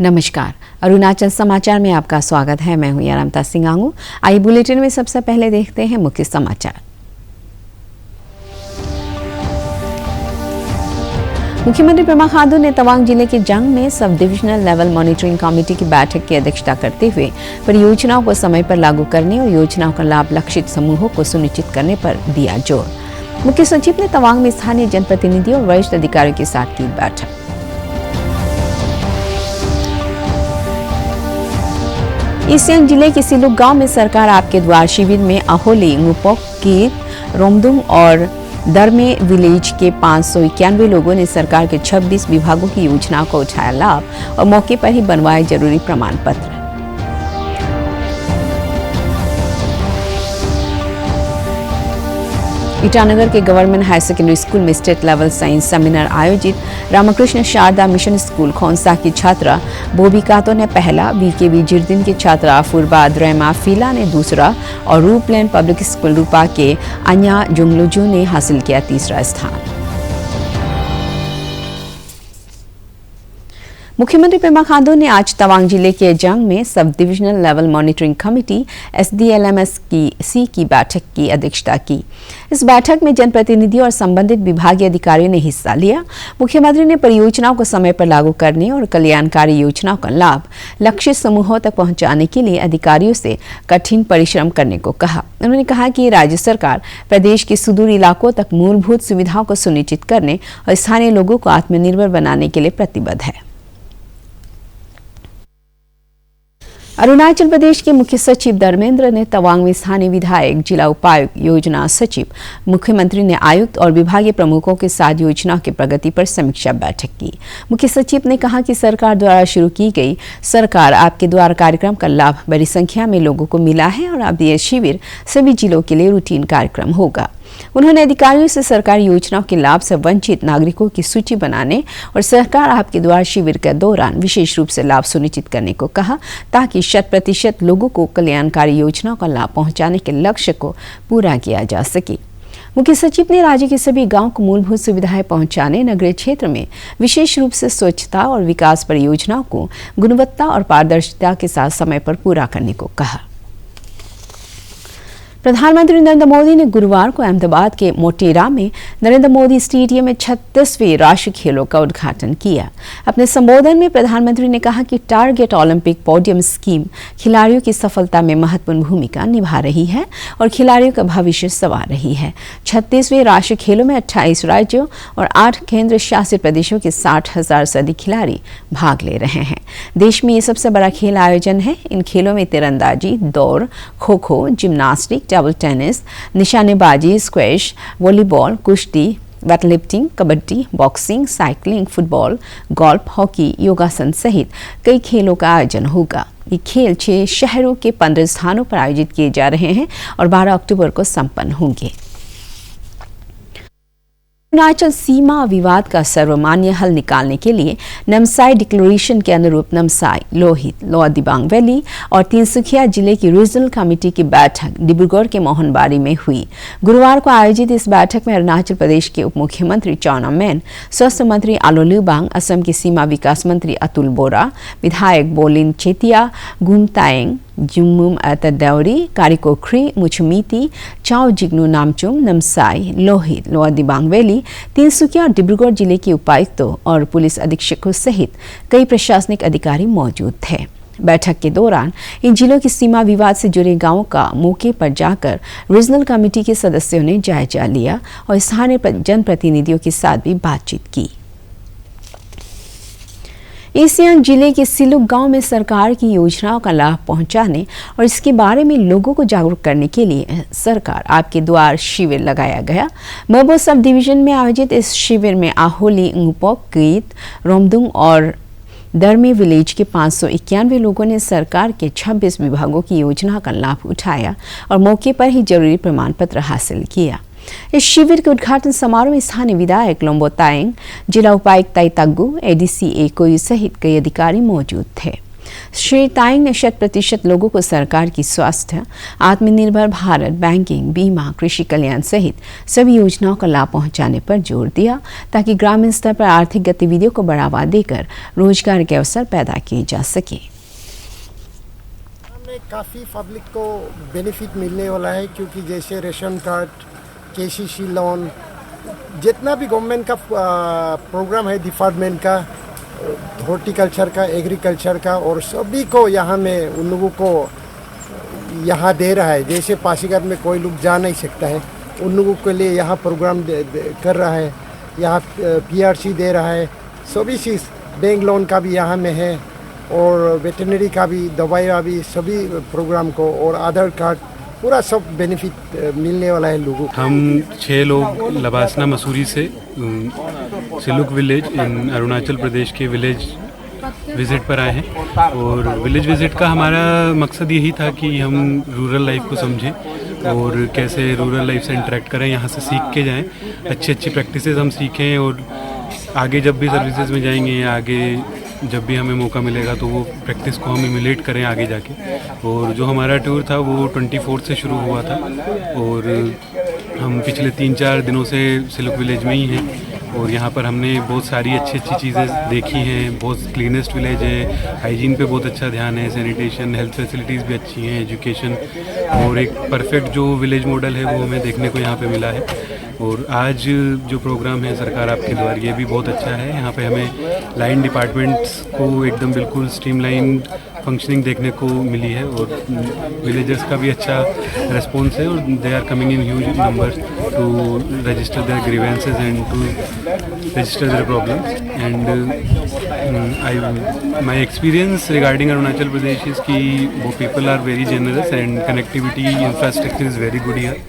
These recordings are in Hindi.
नमस्कार, अरुणाचल समाचार में आपका स्वागत है। मैं हूं यारामता सिंगांगू। आई बुलेटिन में सबसे पहले देखते हैं मुख्य समाचार। मुख्यमंत्री पेमा खांडू ने तवांग जिले के जंग में sub divisional level monitoring committee की बैठक की अध्यक्षता करते हुए परियोजनाओं को समय पर लागू करने और योजनाओं का लाभ लक्षित समूहों को सुनिश्चित करने पर दिया जोर। मुख्य सचिव ने तवांग में स्थानीय जनप्रतिनिधियों और वरिष्ठ अधिकारियों के साथ की बैठक। ईस्ट सियांग जिले के सिलुक गांव में सरकार आपके द्वार शिविर में अहोली, ngumpok, कीत, रोमदुंग और दरमे विलेज के 591 लोगों ने सरकार के 26 विभागों की योजनाओं को उठाया लाभ और मौके पर ही बनवाए जरूरी प्रमाण पत्र। ईटानगर के गवर्नमेंट हायर सेकेंडरी स्कूल में स्टेट लेवल साइंस सेमिनार आयोजित। रामकृष्ण शारदा मिशन स्कूल खोंसा की छात्रा बोबी कातो ने पहला, बीकेबी जिरदिन की छात्रा फुरबा द्रेमा फीला ने दूसरा और रूपलैंड पब्लिक स्कूल रूपा के अन्या जुंगलुजू ने हासिल किया तीसरा स्थान। मुख्यमंत्री पेमा खांडू ने आज तवांग जिले के जंग में sub divisional level monitoring committee SDLMS-C की बैठक की अध्यक्षता की। इस बैठक में जनप्रतिनिधियों और संबंधित विभागीय अधिकारियों ने हिस्सा लिया। मुख्यमंत्री ने परियोजनाओं को समय पर लागू करने और कल्याणकारी योजनाओं का लाभ लक्षित समूहों तक पहुंचाने के लिए अधिकारियों से कठिन परिश्रम करने को कहा। उन्होंने कहा कि राज्य सरकार प्रदेश के सुदूर इलाकों तक मूलभूत सुविधाओं को सुनिश्चित करने और स्थानीय लोगों को आत्मनिर्भर बनाने के लिए प्रतिबद्ध है। अरुणाचल प्रदेश के मुख्य सचिव धर्मेंद्र ने तवांग में स्थानीय विधायक, जिला उपायुक्त, योजना सचिव, मुख्यमंत्री ने आयुक्त और विभागीय प्रमुखों के साथ योजना की प्रगति पर समीक्षा बैठक की। मुख्य सचिव ने कहा कि सरकार द्वारा शुरू की गई सरकार आपके द्वार कार्यक्रम का लाभ बड़ी संख्या में लोगों को मिला है और अब यह शिविर सभी जिलों के लिए रूटीन कार्यक्रम होगा। उन्होंने अधिकारियों से सरकारी योजनाओं के लाभ से वंचित नागरिकों की सूची बनाने और सरकार आपके द्वार शिविर के दौरान विशेष रूप से लाभ सुनिश्चित करने को कहा, ताकि 100% लोगों को कल्याणकारी योजनाओं का लाभ पहुंचाने के लक्ष्य को पूरा किया जा सके। मुख्य सचिव ने राज्य के सभी गांवों को मूलभूत सुविधाएं पहुंचाने, नगरीय क्षेत्र में विशेष रूप से स्वच्छता और विकास परियोजनाओं को गुणवत्ता और पारदर्शिता के साथ समय पर पूरा करने को कहा। प्रधानमंत्री नरेंद्र मोदी ने गुरुवार को अहमदाबाद के मोटेरा में नरेंद्र मोदी स्टेडियम में 36वें राष्ट्रीय खेलों का उद्घाटन किया। अपने संबोधन में प्रधानमंत्री ने कहा कि टारगेट ओलंपिक पोडियम स्कीम खिलाड़ियों की सफलता में महत्वपूर्ण भूमिका निभा रही है और खिलाड़ियों का भविष्य संवार रही है। 36वें राष्ट्रीय खेलों में 28 राज्यों और 8 केंद्र शासित प्रदेशों के 60,000 से अधिक खिलाड़ी भाग ले रहे हैं। देश में ये सबसे बड़ा खेल आयोजन है। इन खेलों में तीरंदाजी, दौड़, खो-खो, जिम्नास्टिक, टेबल टेनिस, निशानेबाजी, स्क्वैश, वॉलीबॉल, कुश्ती, weightlifting, kabaddi, boxing, cycling, football, golf, hockey, योगासन सहित कई खेलों का आयोजन होगा। ये खेल 6 शहरों के 15 स्थानों पर आयोजित किए जा रहे हैं और 12 अक्टूबर को संपन्न होंगे। अरुणाचल सीमा विवाद का सर्वमान्य हल निकालने के लिए नामसाई डिक्लेरेशन के अनुरूप नामसाई, लोहित, लोअर दिबांग वैली और तिनसुकिया जिले की रीजनल कमेटी की बैठक डिब्रूगढ़ के मोहनबारी में हुई। गुरुवार को आयोजित इस बैठक में अरुणाचल प्रदेश के उप मुख्यमंत्री चाउना मैन, स्वास्थ्य मंत्री आलो लिबांग, असम के सीमा विकास मंत्री अतुल बोरा, विधायक बोलिन चेतिया, गुमताएंग, जुमुम तदौरी, कारिकोख्री, मुचुमीती, चाओ जिग्नू नामचुम, नामसाई, लोहित, लोअर दिबांग वैली, तिनसुकिया और डिब्रूगढ़ जिले के उपायुक्तों और पुलिस अधीक्षकों सहित कई प्रशासनिक अधिकारी मौजूद थे। बैठक के दौरान इन जिलों की सीमा विवाद से जुड़े गांवों का मौके पर जाकर रीजनल कमेटी के सदस्यों ने जायजा लिया और स्थानीय जनप्रतिनिधियों के साथ भी बातचीत की। ईस्ट सियांग जिले के सिलुक गांव में सरकार की योजनाओं का लाभ पहुंचाने और इसके बारे में लोगों को जागरूक करने के लिए सरकार आपके द्वार शिविर लगाया गया। मबो सब डिवीजन में आयोजित इस शिविर में अहोली, ngumpok, कीत, रोमदुंग और दरमे विलेज के 591 लोगों ने सरकार के 26 विभागों की योजना का लाभ उठाया और मौके पर ही जरूरी प्रमाण पत्र हासिल किया। इस शिविर के उद्घाटन समारोह में स्थानीय विधायक लोम्बो तायेंग, जिला उपायुक्त ताई तग्गू, ADC कोयू सहित कई अधिकारी मौजूद थे। श्री तायंग ने 100% लोगों को सरकार की स्वास्थ्य, आत्मनिर्भर भारत, बैंकिंग, बीमा, कृषि कल्याण सहित सभी योजनाओं का लाभ पहुंचाने पर जोर दिया ताकि ग्रामीण स्तर पर आर्थिक गतिविधियों को बढ़ावा देकर रोजगार के अवसर पैदा किए जा सके। काफ़ी पब्लिक को बेनिफिट मिलने वाला है क्योंकि जैसे रेशन कार्ड, केसीसी लोन, जितना भी गवर्नमेंट का प्रोग्राम है डिपार्टमेंट का, हॉर्टिकल्चर का, एग्रीकल्चर का, और सभी को यहाँ में उन लोगों को यहाँ दे रहा है। जैसे पासीघाट में कोई लोग जा नहीं सकता है, उन लोगों के लिए यहाँ प्रोग्राम कर रहा है, यहाँ पीआरसी दे रहा है, सभी चीज़, बैंक लोन का भी यहाँ में है और वेटरनरी का भी, दवाई का भी, सभी प्रोग्राम को, और आधार कार्ड, पूरा सब बेनिफिट मिलने वाला है लोगों को। हम 6 लोग लबासना मसूरी से सिलुक विलेज इन अरुणाचल प्रदेश के विलेज विज़िट पर आए हैं और विलेज विज़िट का हमारा मकसद यही था कि हम रूरल लाइफ को समझें और कैसे रूरल लाइफ से इंटरेक्ट करें, यहाँ से सीख के जाएं, अच्छी प्रैक्टिसेस हम सीखें और आगे जब भी सर्विसेज में जाएंगे या आगे जब भी हमें मौका मिलेगा तो वो प्रैक्टिस को हम इमुलेट करें आगे जाके। और जो हमारा टूर था वो 24 से शुरू हुआ था और हम पिछले 3-4 दिनों से सिलुक विलेज में ही हैं और यहाँ पर हमने बहुत सारी अच्छी चीज़ें देखी हैं। बहुत क्लीनेस्ट विलेज है, हाइजीन पे बहुत अच्छा ध्यान है, सैनिटेशन, हेल्थ फैसिलिटीज़ भी अच्छी हैं, एजुकेशन, और एक परफेक्ट जो विलेज मॉडल है वो हमें देखने को यहाँ पे मिला है। और आज जो प्रोग्राम है सरकार आपके द्वार, ये भी बहुत अच्छा है। यहाँ पे हमें लाइन डिपार्टमेंट्स को एकदम बिल्कुल स्ट्रीमलाइन फंक्शनिंग देखने को मिली है और विलेजर्स का भी अच्छा रिस्पॉन्स है और they are coming in huge numbers to register their grievances and to register their problems. And my experience regarding Arunachal Pradesh is कि वो people are very generous and connectivity infrastructure is very good here.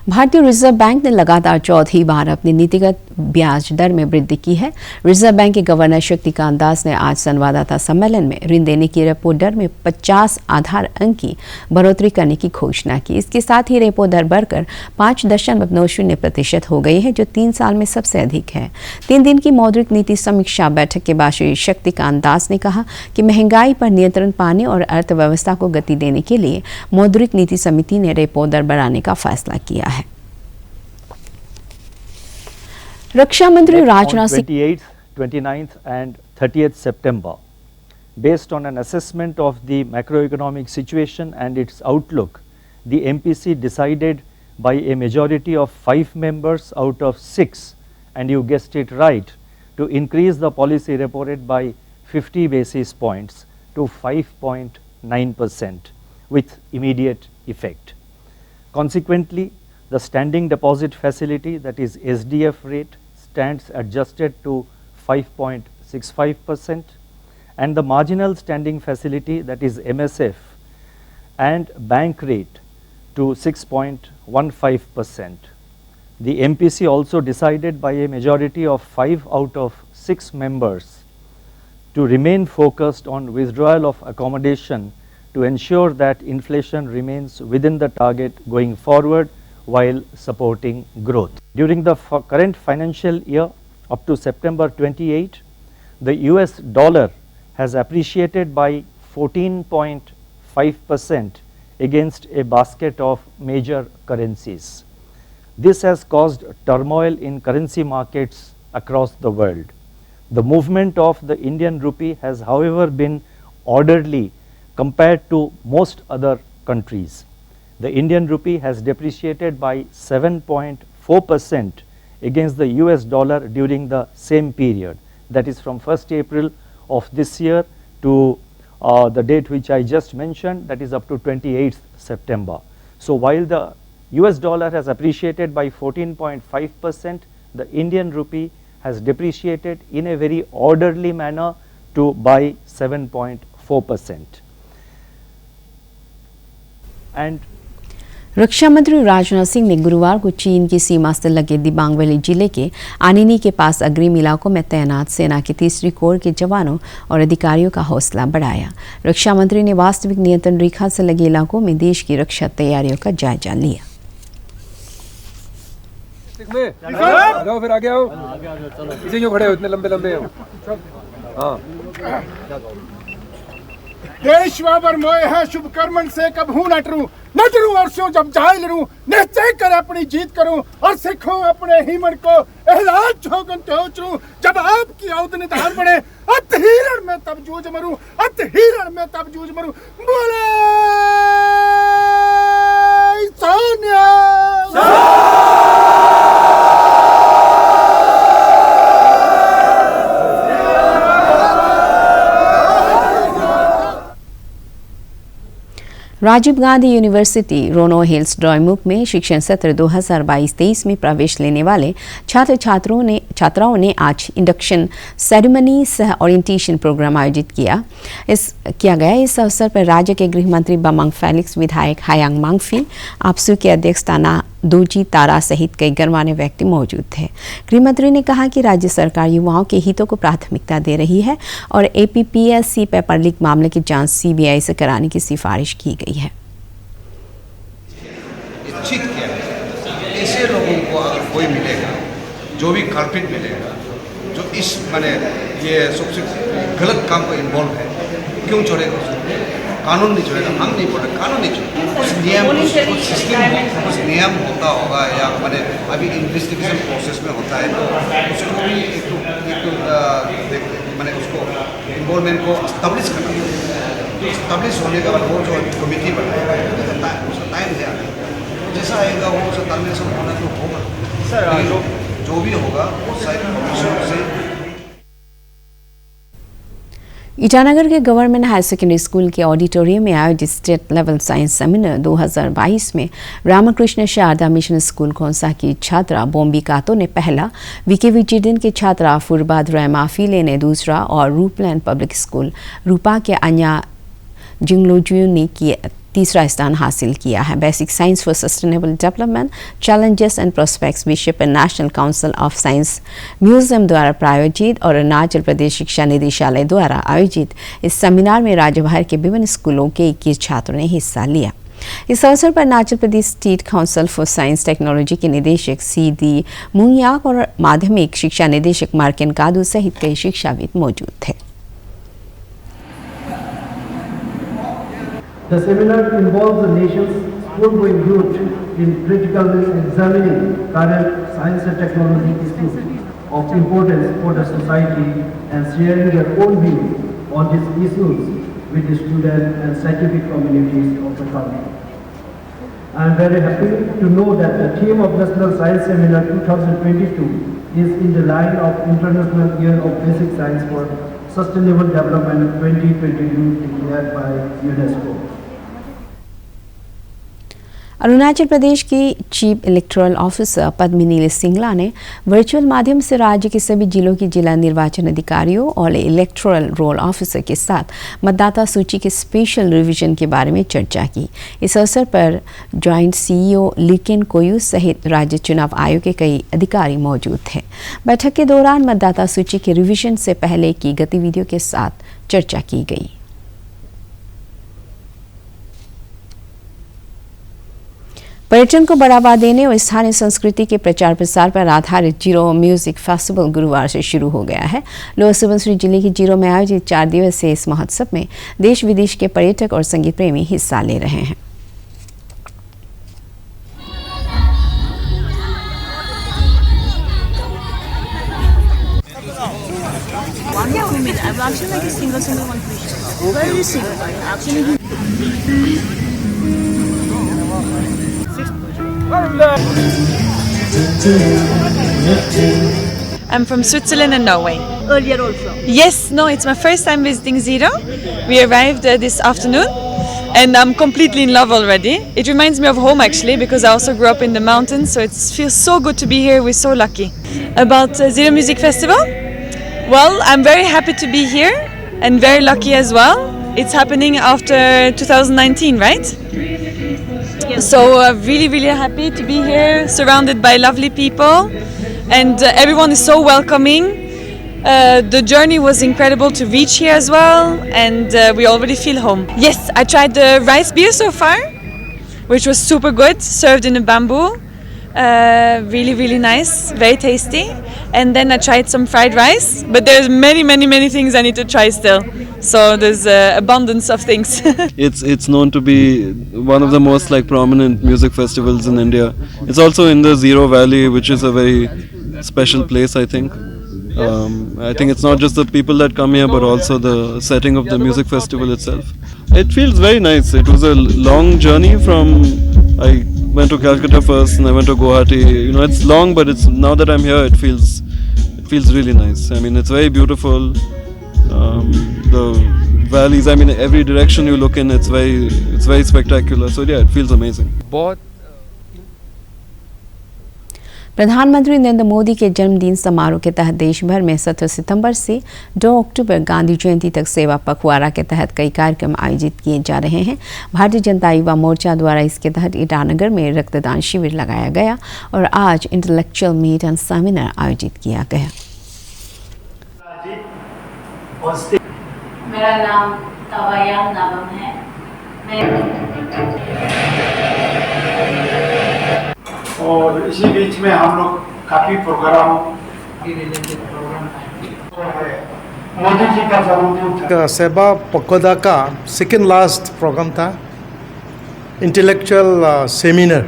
भारतीय रिजर्व बैंक ने लगातार चौथी बार अपनी नीतिगत ब्याज दर में वृद्धि की है। रिजर्व बैंक के गवर्नर शक्तिकांत दास ने आज संवाददाता सम्मेलन में ऋण देने की रेपो दर में 50 आधार अंक की बढ़ोतरी करने की घोषणा की। इसके साथ ही रेपो दर बढ़कर 5.90% हो गई है, जो 3 साल में सबसे अधिक है। 3 दिन की मौद्रिक नीति समीक्षा बैठक के बाद श्री शक्तिकांत दास ने कहा कि महंगाई पर नियंत्रण पाने और अर्थव्यवस्था को गति देने के लिए मौद्रिक नीति समिति ने रेपो दर बढ़ाने का फैसला किया है। रक्षा मंत्री Rajnath Singh 28th, 29th and 30th September, based on an assessment of the macroeconomic situation and its outlook, the MPC decided by a majority of 5 members out of 6, and you guessed it right, to increase the policy repo rate by 50 basis points to 5.9% with immediate effect. Consequently, the standing deposit facility, that is SDF rate, stands adjusted to 5.65%, and the marginal standing facility, that is MSF, and bank rate to 6.15%. The MPC also decided by a majority of 5 out of 6 members to remain focused on withdrawal of accommodation to ensure that inflation remains within the target going forward while supporting growth. During the current financial year up to September 28, the US dollar has appreciated by 14.5% against a basket of major currencies. This has caused turmoil in currency markets across the world. The movement of the Indian rupee has, however, been orderly compared to most other countries. The Indian rupee has depreciated by 7.4% against the US dollar during the same period, that is from 1st April of this year to the date which I just mentioned, that is up to 28th September. So while the US dollar has appreciated by 14.5%, the Indian rupee has depreciated in a very orderly manner to by 7.4%. And रक्षा मंत्री राजनाथ सिंह ने गुरुवार को चीन की सीमा से लगे दिबांग वैली जिले के आनिनी के पास अग्रिम इलाकों में तैनात सेना की 3री कोर के जवानों और अधिकारियों का हौसला बढ़ाया। रक्षा मंत्री ने वास्तविक नियंत्रण रेखा से लगे इलाकों में देश की रक्षा तैयारियों का जायजा लिया। फिर आगे आओ, इसे क्यों खड़े हो, इतने लंबे लंबे हो। देशवाबर मोह है शुभ कर्मन से कबहू न डरूं और स्यों जब जाए लड़ूं निश्चय कर अपनी जीत करूं और सिखूं अपने ही मन को एहलाल छोगन चरूं जब आपकी औद निधान बने अत हिरण में तब जूझ मरूं बोले सोनिया राजीव गांधी यूनिवर्सिटी रोनो हिल्स डोईमुख में शिक्षण सत्र 2022-23 में प्रवेश लेने वाले छात्राओं ने आज इंडक्शन सेरेमनी सह ओरिएंटेशन प्रोग्राम आयोजित किया गया। इस अवसर पर राज्य के गृह मंत्री बामांग फेलिक्स, विधायक हायांग मांगफी, आपसू के अध्यक्ष ताना दोजी तारा सहित कई गणमान्य व्यक्ति मौजूद थे। गृहमंत्री ने कहा कि राज्य सरकार युवाओं के हितों को प्राथमिकता दे रही है और APPSC पेपर लीक मामले की जांच CBI से कराने की सिफारिश की गई है। ऐसे लोगों को अगर कोई मिलेगा, जो भी कल्प्रिट मिलेगा, जो इस ये सबसे गलत काम को इन्वॉल्व है, क्यों छोड़ेगा उसको? कानून नहीं छोड़ेगा, हम नहीं बोल रहे, कानून नहीं छोड़ेगा। कुछ नियम होता होगा या अभी इन्वेस्टिगेशन प्रोसेस में होता है, तो उसको भी एक उसको इन्वॉल्वमेंट को एस्टैब्लिश करना है। एस्टैब्लिश होने के बाद वो जो कमेटी बनाएगा उसका टाइम है, जैसा आएगा वो उसका टर्मिनेशन होना तो होगा सर। जो भी होगा वो साइड कमीशन से। ईटानगर के गवर्नमेंट हायर सेकेंडरी स्कूल के ऑडिटोरियम में आयोजित स्टेट लेवल साइंस सेमिनार 2022 में रामकृष्ण शारदा मिशन स्कूल खोंसा की छात्रा बोम्बी कातो ने पहला, VKV चिडिन के छात्रा फुरबाद रैमाफीले ने दूसरा और रूपलैंड पब्लिक स्कूल रूपा के अन्या जिंगलोजू ने तीसरा स्थान हासिल किया है। Basic science for sustainable development challenges and prospects विषय पर national council of science museum द्वारा प्रायोजित और अरुणाचल प्रदेश शिक्षा निदेशालय द्वारा आयोजित इस सेमिनार में राज्य भर के विभिन्न स्कूलों के 21 छात्रों ने हिस्सा लिया। इस अवसर पर Arunachal Pradesh state council for science technology के निदेशक CD मुंगयाक और माध्यमिक शिक्षा निदेशक मार्केन कादू सहित कई शिक्षाविद मौजूद थे। The seminar involves the nation's school-going youth in critically examining current science and technology issues of importance for the society and sharing their own views on these issues with the student and scientific communities of the country. I am very happy to know that the theme of National Science Seminar 2022 is in the line of International Year of Basic Science for Sustainable Development 2022 declared by UNESCO. Arunachal Pradesh की chief electoral officer Padmini Singla ने वर्चुअल माध्यम से राज्य के सभी जिलों की जिला निर्वाचन अधिकारियों और इलेक्टोरल रोल ऑफिसर के साथ मतदाता सूची के स्पेशल रिवीजन के बारे में चर्चा की। इस अवसर पर जॉइंट CEO लिकेन कोयू सहित राज्य चुनाव आयोग के कई अधिकारी मौजूद थे। बैठक के दौरान मतदाता सूची के रिवीजन से पहले की गतिविधियों के साथ चर्चा की गई। पर्यटन को बढ़ावा देने और स्थानीय संस्कृति के प्रचार प्रसार पर आधारित जीरो म्यूजिक फेस्टिवल गुरुवार से शुरू हो गया है। लोअर सुबनसिरी जिले के जीरो में आयोजित 4 दिवसीय इस महोत्सव में देश विदेश के पर्यटक और संगीत प्रेमी हिस्सा ले रहे हैं। I'm from Switzerland and Norway. Earlier also? Yes, no, it's my first time visiting Zero. We arrived this afternoon and I'm completely in love already. It reminds me of home actually because I also grew up in the mountains, so it feels so good to be here. We're so lucky. About Zero Music Festival? Well, I'm very happy to be here and very lucky as well. It's happening after 2019, right? Yes. So really happy to be here, surrounded by lovely people, and everyone is so welcoming. The journey was incredible to reach here as well, and we already feel home. Yes, I tried the rice beer so far, which was super good, served in a bamboo. Really nice, very tasty. And then I tried some fried rice, but there's many things I need to try still. So there's abundance of things. It's known to be one of the most like prominent music festivals in India. It's also in the Zero Valley, which is a very special place, I think. I think it's not just the people that come here, but also the setting of the music festival itself. It feels very nice. It was a long journey from. I went to Calcutta first, and I went to Guwahati. You know, it's long, but it's now that I'm here, it feels really nice. I mean, it's very beautiful. The valleys. I mean, every direction you look in, it's very spectacular. So yeah, it feels amazing. प्रधानमंत्री नरेंद्र मोदी के जन्मदिन समारोह के तहत देश भर में 17 सितंबर से 2 अक्टूबर गांधी जयंती तक सेवा पखवाड़ा के तहत कई कार्यक्रम आयोजित किए जा रहे हैं। भारतीय जनता युवा मोर्चा द्वारा इसके तहत ईटानगर में रक्तदान शिविर लगाया गया और आज इंटेलेक्चुअल मीट एंड सेमिनार आयोजित किया गया। मेरा नाम तवायाम नाबम है। और इसी बीच में हम लोग काफ़ी प्रोग्राम मोदी जी का जन्मदिन था। सेवा पखवाड़ा का सेकेंड लास्ट प्रोग्राम था, इंटेलेक्चुअल सेमिनार।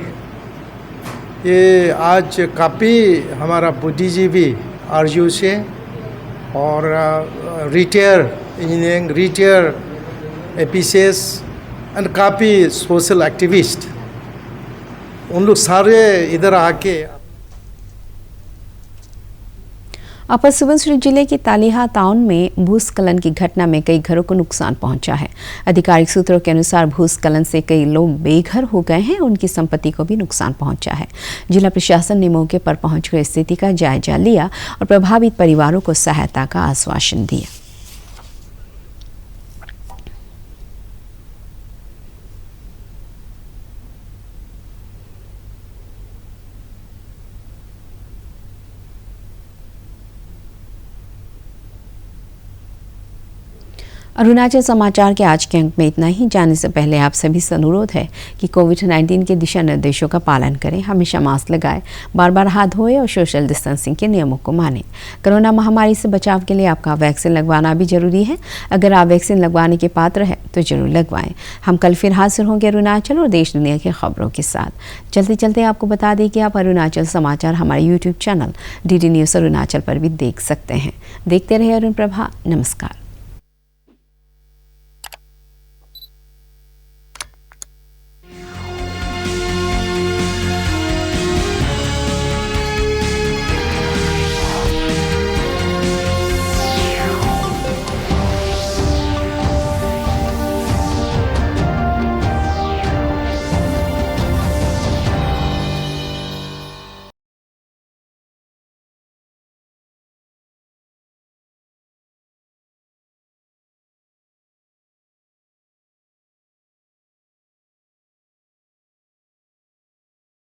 ये आज काफ़ी हमारा बुद्धिजीवी आरजू से और रिटायर इंजीनियरिंग, रिटायर एपीसीएस एंड काफ़ी सोशल एक्टिविस्ट, उन लोग सारे इधर आके। अपर सुबनसिरी जिले के तालिहा टाउन में भूस्खलन की घटना में कई घरों को नुकसान पहुंचा है। आधिकारिक सूत्रों के अनुसार भूस्खलन से कई लोग बेघर हो गए हैं, उनकी संपत्ति को भी नुकसान पहुंचा है। जिला प्रशासन ने मौके पर पहुंचकर स्थिति का जायजा लिया और प्रभावित परिवारों को सहायता का आश्वासन दिया। अरुणाचल समाचार के आज के अंक में इतना ही। जाने से पहले आप सभी से अनुरोध है कि कोविड-19 के दिशा निर्देशों का पालन करें, हमेशा मास्क लगाएं, बार-बार हाथ धोएं और सोशल डिस्टेंसिंग के नियमों को मानें। कोरोना महामारी से बचाव के लिए आपका वैक्सीन लगवाना भी जरूरी है। अगर आप वैक्सीन लगवाने के पात्र हैं तो जरूर लगवाएं। हम कल फिर हाजिर होंगे अरुणाचल और देश दुनिया की खबरों के साथ। चलते चलते आपको बता दें कि आप अरुणाचल समाचार हमारे YouTube channel DD news Arunachal पर भी देख सकते हैं। देखते रहे अरुण प्रभा। नमस्कार।